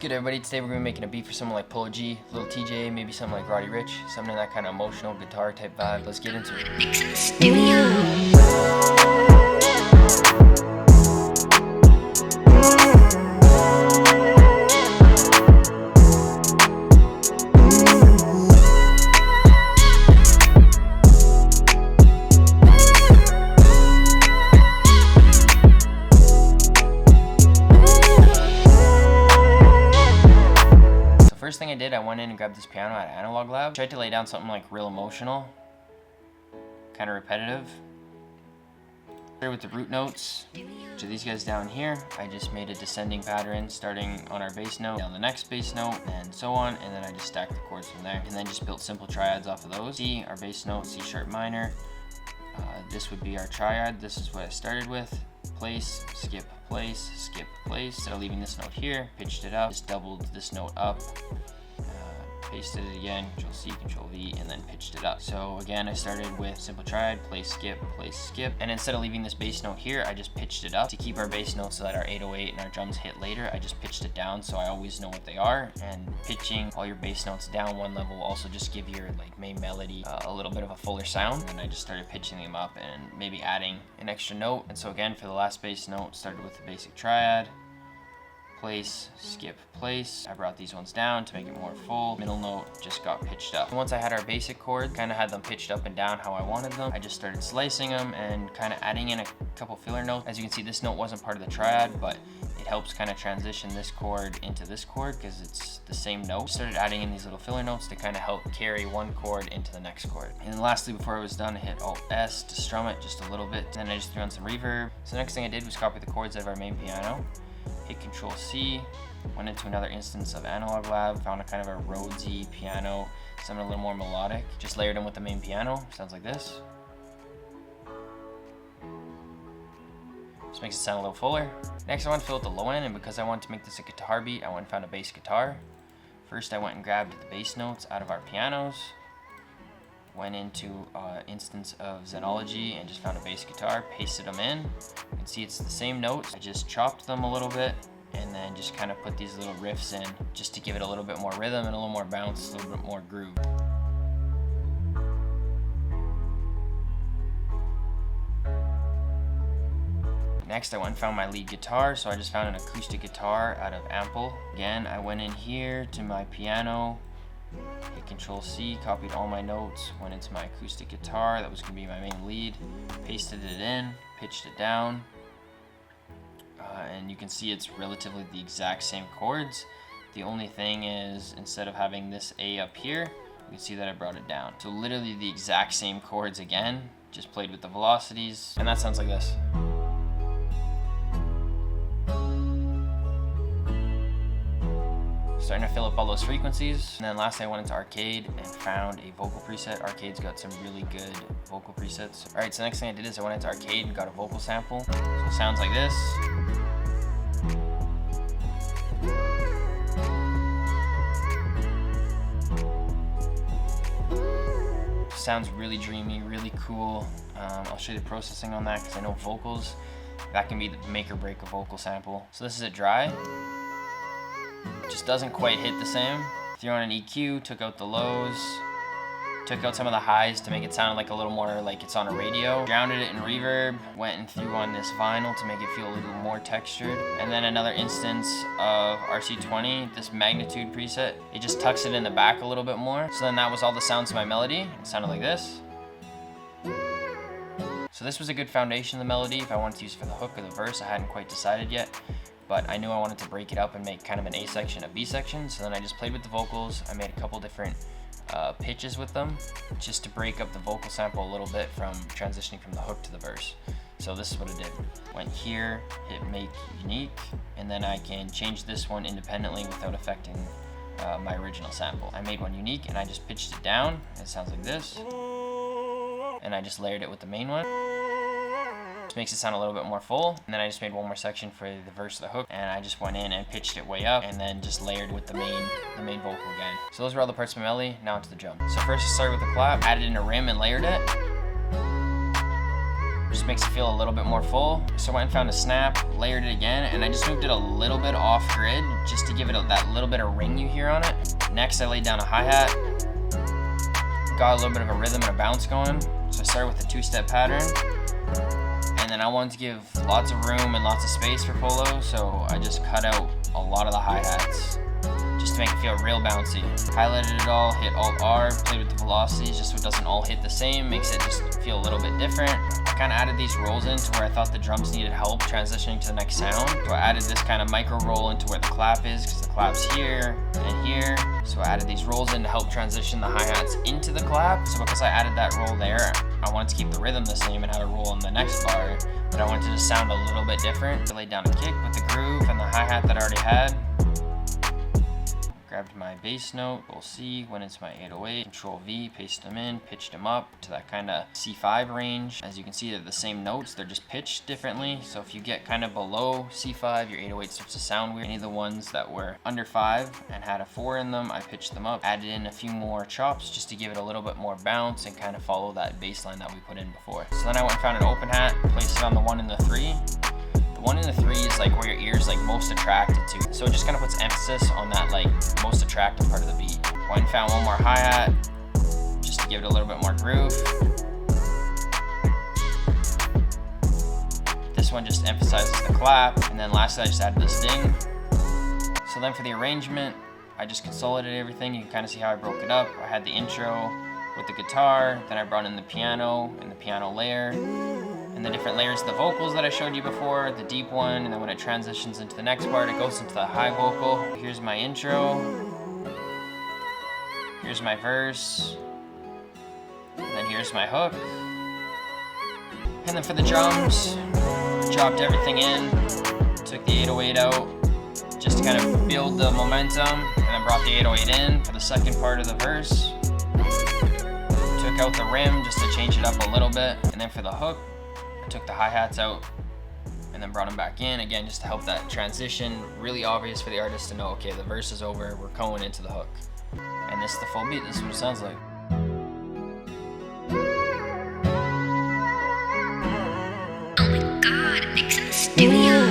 Good everybody, today we're going to be making a beat for someone like Polo G, Lil TJ, maybe something like Roddy Ricch, something in that kind of emotional guitar type vibe. Let's get into it. First thing I did, I went in and grabbed this piano at Analog Lab. Tried to lay down something like real emotional, kind of repetitive. Started with the root notes, which are these guys down here. I just made a descending pattern starting on our bass note, down the next bass note, and so on, and then I just stacked the chords from there, and then just built simple triads off of those. C, our bass note, C sharp minor. This would be our triad. This is what I started with. Place, skip, place, skip, place. Instead of leaving this note here, pitched it up, just doubled this note up, pasted it again, Control C, Control V, and then pitched it up. So again, I started with simple triad, place, skip, and instead of leaving this bass note here, I just pitched it up to keep our bass notes so that our 808 and our drums hit later. I just pitched it down so I always know what they are, and pitching all your bass notes down one level will also just give your main melody a little bit of a fuller sound. And I just started pitching them up and maybe adding an extra note. And so again, for the last bass note, started with the basic triad, place, skip, place. I brought these ones down to make it more full. Middle note just got pitched up. Once I had our basic chords, kind of had them pitched up and down how I wanted them, I just started slicing them and kind of adding in a couple filler notes. As you can see, this note wasn't part of the triad, but it helps kind of transition this chord into this chord because it's the same note. Started adding in these little filler notes to kind of help carry one chord into the next chord. And then lastly, before I was done, I hit Alt S to strum it just a little bit. Then I just threw on some reverb. So the next thing I did was copy the chords of our main piano. Hit Control C, went into another instance of Analog Lab, found a kind of a Rhodesy piano, something a little more melodic. Just layered in with the main piano, sounds like this. Just makes it sound a little fuller. Next I want to fill out the low end, and because I wanted to make this a guitar beat, I went and found a bass guitar. First I went and grabbed the bass notes out of our pianos, went into instance of Xenology and just found a bass guitar, pasted them in. You can see it's the same notes. I just chopped them a little bit and then just kind of put these little riffs in just to give it a little bit more rhythm and a little more bounce, a little bit more groove. Next, I went and found my lead guitar, so I just found an acoustic guitar out of Ample. Again, I went in here to my piano, hit Control C, copied all my notes, went into my acoustic guitar, that was going to be my main lead, pasted it in, pitched it down, and you can see it's relatively the exact same chords. The only thing is, instead of having this A up here, you can see that I brought it down. So literally the exact same chords again, just played with the velocities, and that sounds like this. Starting to fill up all those frequencies. And then lastly, I went into Arcade and found a vocal preset. Arcade's got some really good vocal presets. All right, so the next thing I did is I went into Arcade and got a vocal sample. So it sounds like this. Sounds really dreamy, really cool. I'll show you the processing on that because I know vocals, that can be the make or break a vocal sample. So this is a dry. Just doesn't quite hit the same. Threw on an EQ, took out the lows, took out some of the highs to make it sound like a little more like it's on a radio. Drowned it in reverb, went and threw on this vinyl to make it feel a little more textured. And then another instance of RC20, this magnitude preset. It just tucks it in the back a little bit more. So then that was all the sounds of my melody. It sounded like this. So this was a good foundation of the melody. If I wanted to use it for the hook or the verse, I hadn't quite decided yet. But I knew I wanted to break it up and make kind of an A section, a B section. So then I just played with the vocals. I made a couple different pitches with them just to break up the vocal sample a little bit from transitioning from the hook to the verse. So this is what I did. Went here, hit make unique, and then I can change this one independently without affecting my original sample. I made one unique and I just pitched it down. It sounds like this. And I just layered it with the main one. Just makes it sound a little bit more full. And then I just made one more section for the verse of the hook, and I just went in and pitched it way up and then just layered with the main vocal again. So those were all the parts of my melody. Now onto the drum. So first I started with the clap, added in a rim and layered it. Just makes it feel a little bit more full. So I went and found a snap, layered it again, and I just moved it a little bit off grid just to give it that little bit of ring you hear on it. Next, I laid down a hi-hat, got a little bit of a rhythm and a bounce going. So I started with the two-step pattern, and then I wanted to give lots of room and lots of space for Polo, so I just cut out a lot of the hi-hats just to make it feel real bouncy. Highlighted it all, hit Alt-R, played with the velocities just so it doesn't all hit the same, makes it just feel a little bit different. I kind of added these rolls in to where I thought the drums needed help transitioning to the next sound. So I added this kind of micro roll into where the clap is, because the clap's here and here. So I added these rolls in to help transition the hi-hats into the clap. So because I added that roll there, I wanted to keep the rhythm the same and have a roll in the next bar, but I wanted to just sound a little bit different. I laid down a kick with the groove and the hi-hat that I already had. Grabbed my bass note, Control C, went into my 808, Control V, pasted them in, pitched them up to that kind of C5 range. As you can see, they're the same notes, they're just pitched differently. So if you get kind of below C5, your 808 starts to sound weird. Any of the ones that were under 5 and had a 4 in them, I pitched them up, added in a few more chops just to give it a little bit more bounce and kind of follow that bass line that we put in before. So then I went and found an open hat, placed it on the 1 and the 3. The 1 and the 3 is like where your ear's like most attracted to. So it just kind of puts emphasis on that like most attractive part of the beat. Went and found one more hi-hat just to give it a little bit more groove. This one just emphasizes the clap. And then lastly, I just added this ding. So then for the arrangement, I just consolidated everything. You can kind of see how I broke it up. I had the intro with the guitar, then I brought in the piano and the piano layer, and the different layers of the vocals that I showed you before, the deep one, and then when it transitions into the next part, it goes into the high vocal. Here's my intro, here's my verse, and then here's my hook. And then for the drums, dropped everything in, took the 808 out, just to kind of build the momentum, and then brought the 808 in for the second part of the verse. Took out the rim just to change it up a little bit, and then for the hook, took the hi-hats out and then brought them back in again just to help that transition really obvious for the artist to know, okay, the verse is over, we're going into the hook. And this is the full beat, this is what it sounds like. Oh my god, Nick's in the studio.